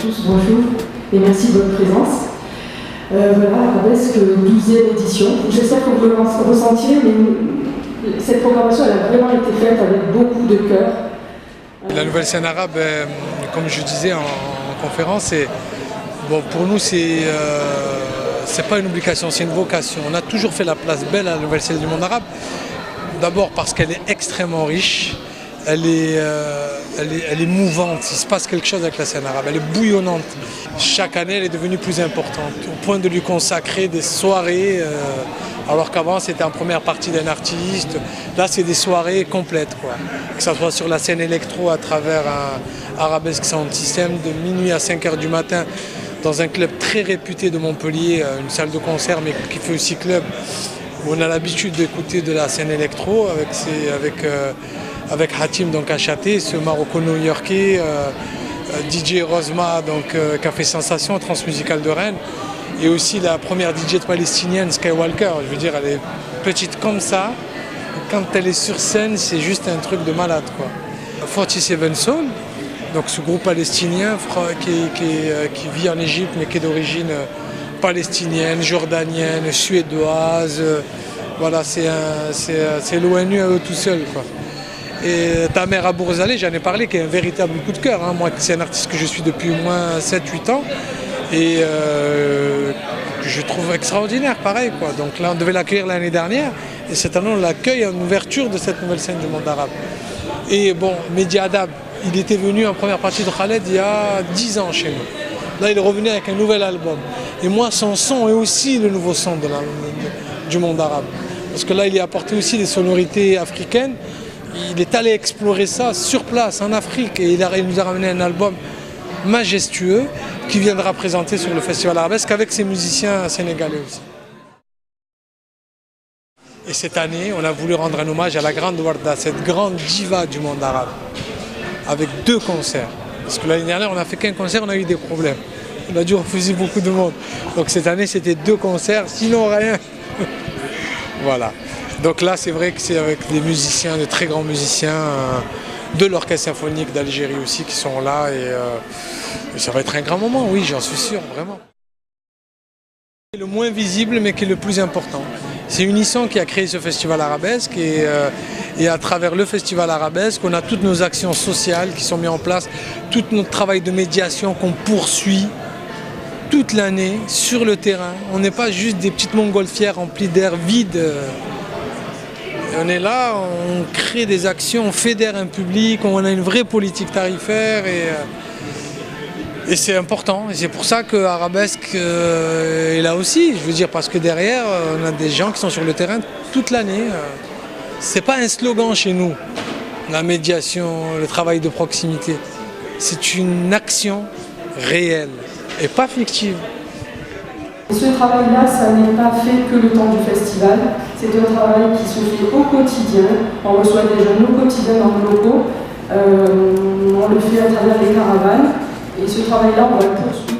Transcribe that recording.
tous, bonjour et merci de votre présence. Voilà, Arabesque 12e édition. J'espère que vous le ressentiez, mais cette programmation elle a vraiment été faite avec beaucoup de cœur. La nouvelle scène arabe, comme je disais en conférence, bon, pour nous c'est pas une obligation, c'est une vocation. On a toujours fait la place belle à la nouvelle scène du monde arabe. D'abord parce qu'elle est extrêmement riche, elle est mouvante, il se passe quelque chose avec la scène arabe, elle est bouillonnante. Chaque année elle est devenue plus importante, au point de lui consacrer des soirées, alors qu'avant c'était en première partie d'un artiste. Là c'est des soirées complètes, quoi. Que ce soit sur la scène électro à travers un Arabesque Sound System de minuit à 5h du matin dans un club très réputé de Montpellier, une salle de concert mais qui fait aussi club, où on a l'habitude d'écouter de la scène électro avec Hatim donc à Châté, ce Maroco-New-Yorkais, DJ Rosma donc, qui a fait sensation, transmusicale de Rennes, et aussi la première DJ palestinienne, Skywalker. Je veux dire, elle est petite comme ça, quand elle est sur scène, c'est juste un truc de malade, quoi. 47 Soul, donc ce groupe palestinien qui vit en Égypte mais qui est d'origine palestinienne, jordanienne, suédoise. Voilà, c'est l'ONU à eux tout seuls, quoi. Et Tamer Abourzaleh, j'en ai parlé, qui est un véritable coup de cœur, hein. Moi, c'est un artiste que je suis depuis au moins 7-8 ans et que je trouve extraordinaire, pareil, quoi. Donc là, on devait l'accueillir l'année dernière et cette année, on l'accueille en ouverture de cette nouvelle scène du monde arabe. Et bon, Mehdi Haddad, il était venu en première partie de Khaled il y a 10 ans chez nous. Là, il est revenu avec un nouvel album. Et moi, son son est aussi le nouveau son du monde arabe. Parce que là, il y a apporté aussi des sonorités africaines. Il est allé explorer ça sur place, en Afrique. Et il nous a ramené un album majestueux qui viendra présenter sur le Festival Arabesque avec ses musiciens sénégalais aussi. Et cette année, on a voulu rendre un hommage à la grande Warda, cette grande diva du monde arabe, avec 2 concerts. Parce que l'année dernière, on n'a fait qu'un concert, on a eu des problèmes. On a dû refuser beaucoup de monde. Donc cette année, c'était 2 concerts, sinon rien. Voilà. Donc là, c'est vrai que c'est avec des musiciens, de très grands musiciens de l'Orchestre Symphonique d'Algérie aussi qui sont là. Et ça va être un grand moment, oui, j'en suis sûr, vraiment. C'est le moins visible, mais qui est le plus important. C'est Unisson qui a créé ce festival arabesque et à travers le festival arabesque, on a toutes nos actions sociales qui sont mises en place, tout notre travail de médiation qu'on poursuit toute l'année sur le terrain. On n'est pas juste des petites montgolfières remplies d'air vide. On est là, on crée des actions, on fédère un public, on a une vraie politique tarifaire et c'est important. Et c'est pour ça que Arabesque est là aussi. Je veux dire, parce que derrière, on a des gens qui sont sur le terrain toute l'année. C'est pas un slogan chez nous, la médiation, le travail de proximité. C'est une action réelle et pas fictive. Ce travail-là, ça n'est pas fait que le temps du festival. C'est un travail qui se fait au quotidien. On reçoit des jeunes au quotidien dans nos locaux. On le fait à travers les caravanes. Et ce travail-là, on va le poursuivre.